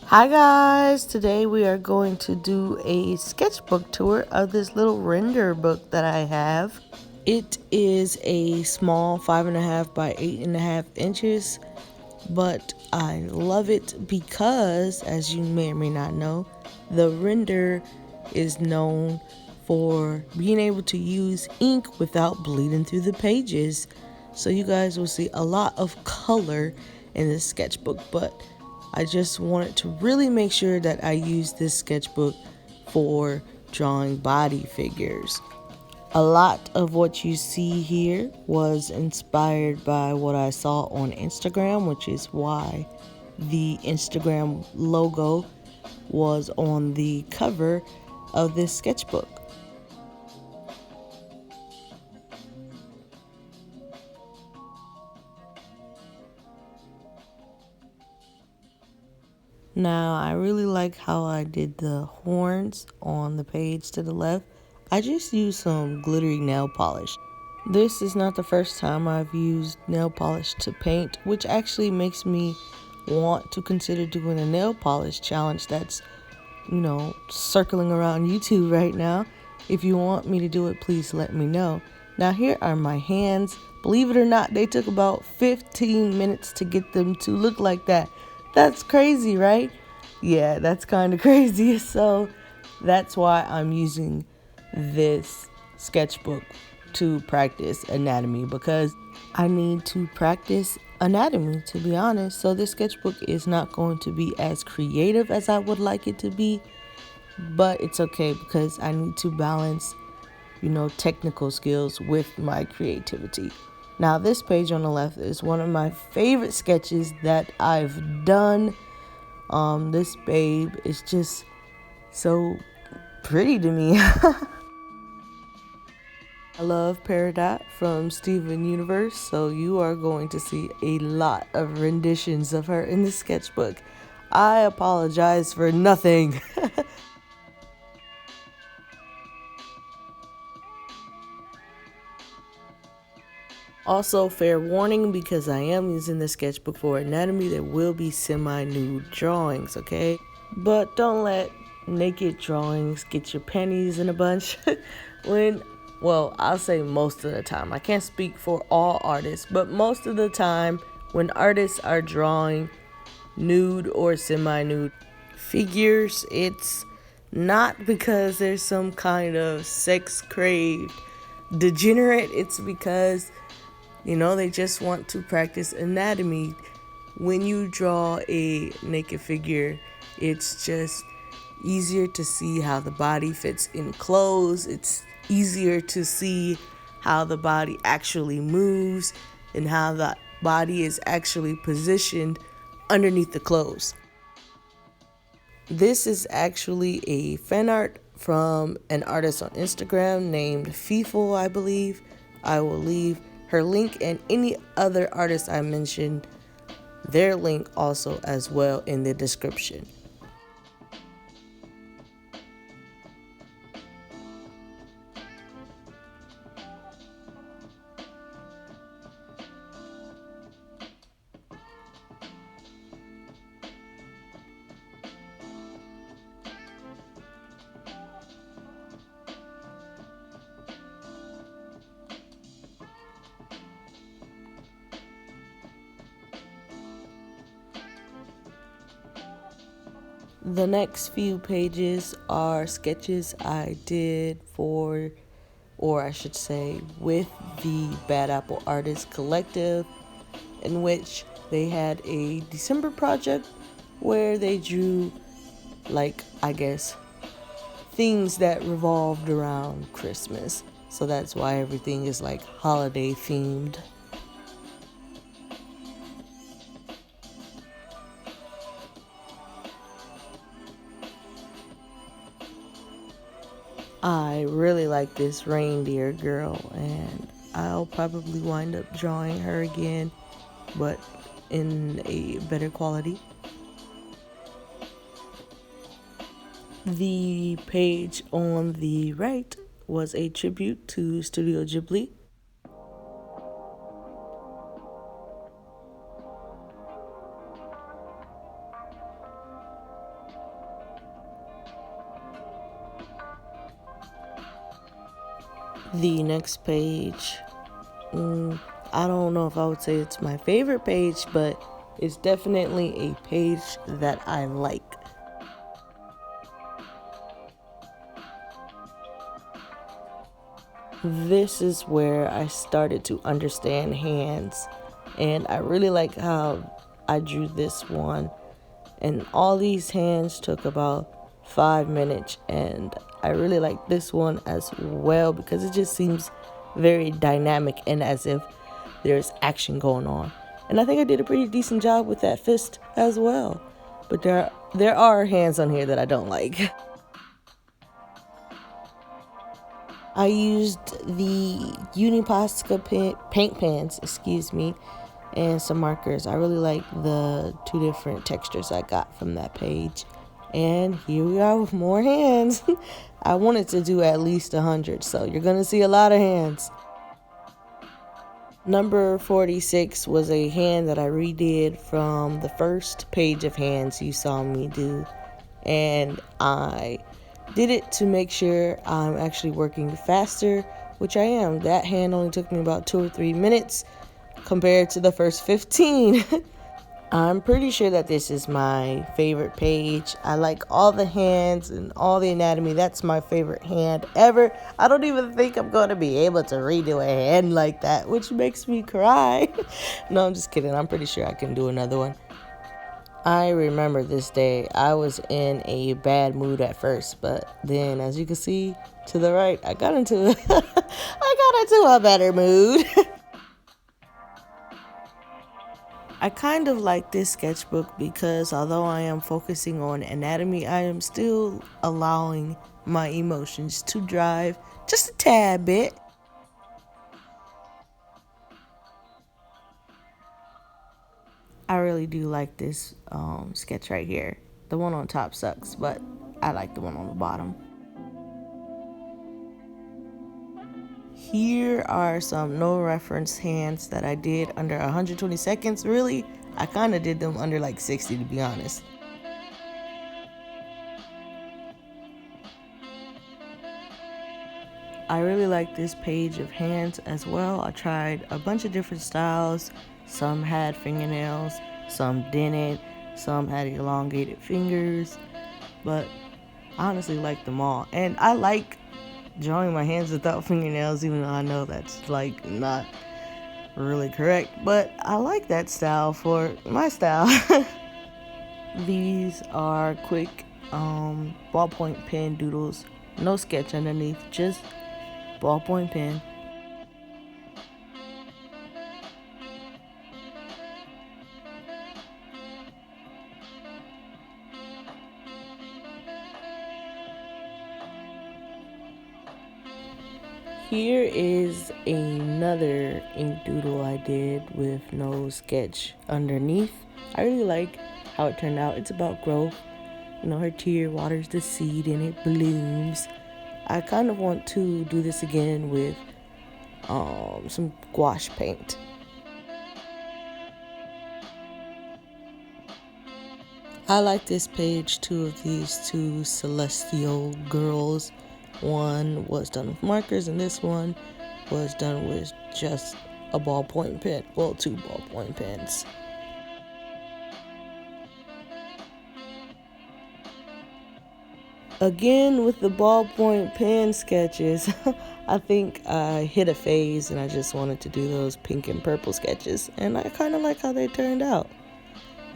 Hi guys, today we are going to do a sketchbook tour of this little render book that I have. It is a small 5.5 by 8.5 inches, but I love it because, as you may or may not know, the render is known for being able to use ink without bleeding through the pages. So you guys will see a lot of color in this sketchbook, but I just wanted to really make sure that I use this sketchbook for drawing body figures. A lot of what you see here was inspired by what I saw on Instagram, which is why the Instagram logo was on the cover of this sketchbook. Now, I really like how I did the horns on the page to the left. I just used some glittery nail polish. This is not the first time I've used nail polish to paint, which actually makes me want to consider doing a nail polish challenge that's, circling around YouTube right now. If you want me to do it, please let me know. Now, here are my hands. Believe it or not, they took about 15 minutes to get them to look like that. That's crazy, right? Yeah, that's kind of crazy. So that's why I'm using this sketchbook to practice anatomy, because I need to practice anatomy, to be honest. So this sketchbook is not going to be as creative as I would like it to be, but it's okay because I need to balance, technical skills with my creativity. Now, this page on the left is one of my favorite sketches that I've done. This babe is just so pretty to me. I love Peridot from Steven Universe, so you are going to see a lot of renditions of her in the sketchbook. I apologize for nothing. Also, fair warning, because I am using the sketchbook for anatomy, there will be semi-nude drawings, okay? But don't let naked drawings get your panties in a bunch. I'll say most of the time. I can't speak for all artists, but most of the time when artists are drawing nude or semi-nude figures, it's not because there's some kind of sex craved degenerate. It's because they just want to practice anatomy. When you draw a naked figure, it's just easier to see how the body fits in clothes. It's easier to see how the body actually moves and how the body is actually positioned underneath the clothes. This is actually a fan art from an artist on Instagram named Feeful, I believe. I will leave her link and any other artist I mentioned, their link also as well in the description. The next few pages are sketches I did for, or I should say, with the Bad Apple Artists Collective, in which they had a December project where they drew, things that revolved around Christmas. So that's why everything is holiday themed. I really like this reindeer girl, and I'll probably wind up drawing her again, but in a better quality. The page on the right was a tribute to Studio Ghibli. The next page, I don't know if I would say it's my favorite page, but it's definitely a page that I like. This is where I started to understand hands, and I really like how I drew this one. And all these hands took about 5 minutes, and I really like this one as well because it just seems very dynamic and as if there's action going on. And I think I did a pretty decent job with that fist as well. But there are hands on here that I don't like. I used the Uniposca paint pens, and some markers. I really like the 2 different textures I got from that page. And here we are with more hands. I wanted to do at least 100, so you're gonna see a lot of hands. Number 46 was a hand that I redid from the first page of hands you saw me do. And I did it to make sure I'm actually working faster, which I am. That hand only took me about 2 or 3 minutes compared to the first 15. I'm pretty sure that this is my favorite page. I like all the hands and all the anatomy. That's my favorite hand ever. I don't even think I'm going to be able to redo a hand like that, which makes me cry. No, I'm just kidding. I'm pretty sure I can do another one. I remember this day. I was in a bad mood at first, but then, as you can see to the right, I got into a better mood. I kind of like this sketchbook because although I am focusing on anatomy, I am still allowing my emotions to drive just a tad bit. I really do like this sketch right here. The one on top sucks, but I like the one on the bottom. Here are some no reference hands that I did under 120 seconds. Really, I kind of did them under like 60 to be honest. I really like this page of hands as well. I tried a bunch of different styles. Some had fingernails, some didn't, some had elongated fingers, but I honestly like them all. And I like drawing my hands without fingernails, even though I know that's like not really correct, but I like that style for my style. These are quick ballpoint pen doodles, no sketch underneath, just ballpoint pen. Here is another ink doodle I did with no sketch underneath. I really like how it turned out. It's about growth. You know, her tear waters the seed and it blooms. I kind of want to do this again with some gouache paint. I like this page too of these 2 celestial girls. One was done with markers and this one was done with just a ballpoint pen. Well, 2 ballpoint pens. Again with the ballpoint pen sketches, I think I hit a phase and I just wanted to do those pink and purple sketches, and I kind of like how they turned out.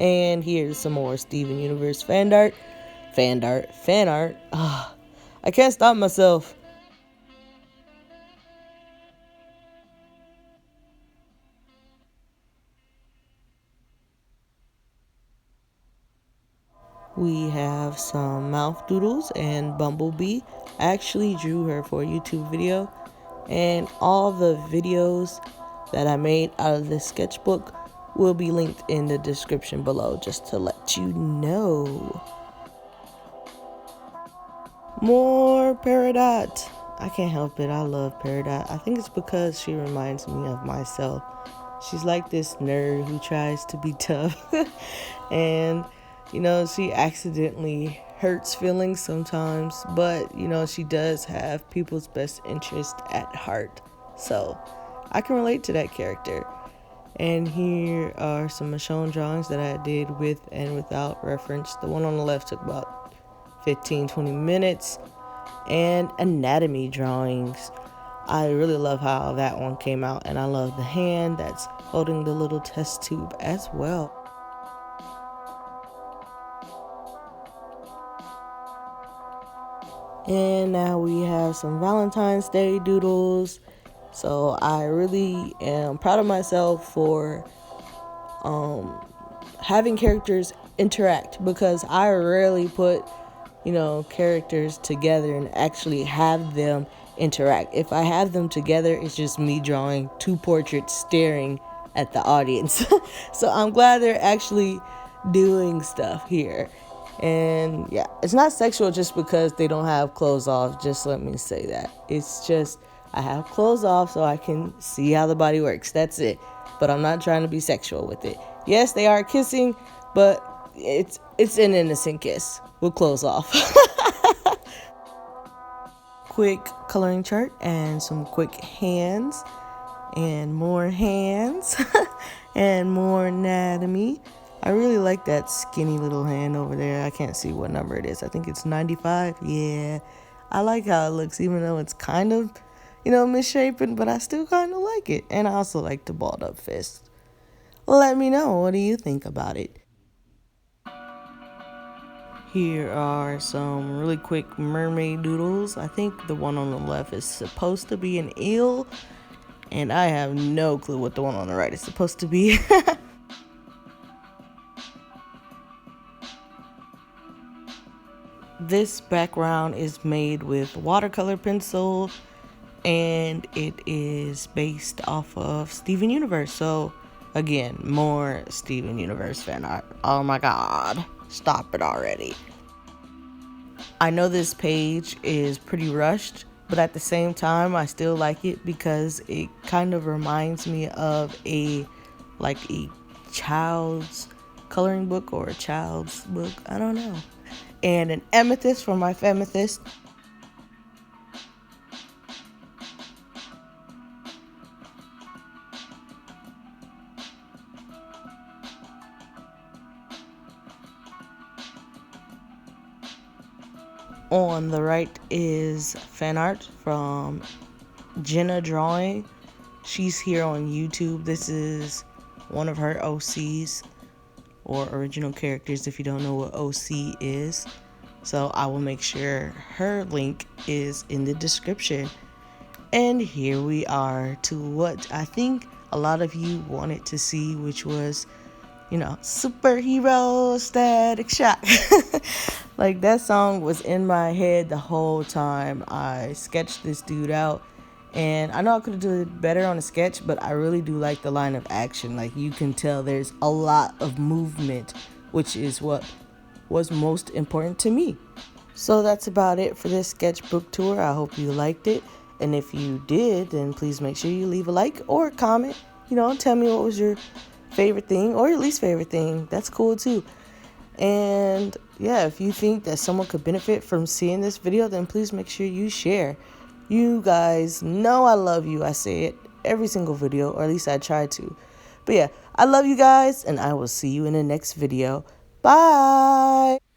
And here's some more Steven Universe fan art. I can't stop myself. We have some mouth doodles and Bumblebee. I actually drew her for a YouTube video, and all the videos that I made out of this sketchbook will be linked in the description below, just to let you know. More Peridot. I can't help it. I love Peridot. I think it's because she reminds me of myself. She's like this nerd who tries to be tough. And, you know, she accidentally hurts feelings sometimes, but she does have people's best interest at heart. So I can relate to that character. And here are some Michonne drawings that I did with and without reference. The one on the left took about 15-20 minutes. And anatomy drawings. I really love how that one came out, and I love the hand that's holding the little test tube as well. And now we have some Valentine's Day doodles. So I really am proud of myself for having characters interact, because I rarely put characters together and actually have them interact. If I have them together, it's just me drawing two portraits staring at the audience. So I'm glad they're actually doing stuff here. And yeah, it's not sexual just because they don't have clothes off. Just let me say that. It's just I have clothes off so I can see how the body works. That's it. But I'm not trying to be sexual with it. Yes, they are kissing, but it's an innocent kiss with clothes off. Quick coloring chart and some quick hands and more hands and more anatomy. I really like that skinny little hand over there. I can't see what number it is. I think it's 95. Yeah, I like how it looks, even though it's kind of, misshapen, but I still kind of like it. And I also like the balled up fist. Let me know, what do you think about it? Here are some really quick mermaid doodles. I think the one on the left is supposed to be an eel, and I have no clue what the one on the right is supposed to be. This background is made with watercolor pencil, and it is based off of Steven Universe. So again, more Steven Universe fan art. Oh my god, stop it already. I know this page is pretty rushed, but at the same time I still like it because it kind of reminds me of a child's coloring book or a child's book, I don't know. And an amethyst for my femethyst. On the right is fan art from Jenna Drawing. She's here on YouTube. This is one of her OCs, or original characters, if you don't know what OC is. So I will make sure her link is in the description. And here we are to what I think a lot of you wanted to see, which was, superhero Static Shock. Like, that song was in my head the whole time I sketched this dude out. And I know I could have done it better on a sketch, but I really do like the line of action. Like, you can tell there's a lot of movement, which is what was most important to me. So that's about it for this sketchbook tour. I hope you liked it. And if you did, then please make sure you leave a like or a comment. Tell me what was your favorite thing or your least favorite thing. That's cool too. And yeah, if you think that someone could benefit from seeing this video, then please make sure you share. You guys know I love you. I say it every single video, or at least I try to. But yeah, I love you guys, and I will see you in the next video. Bye!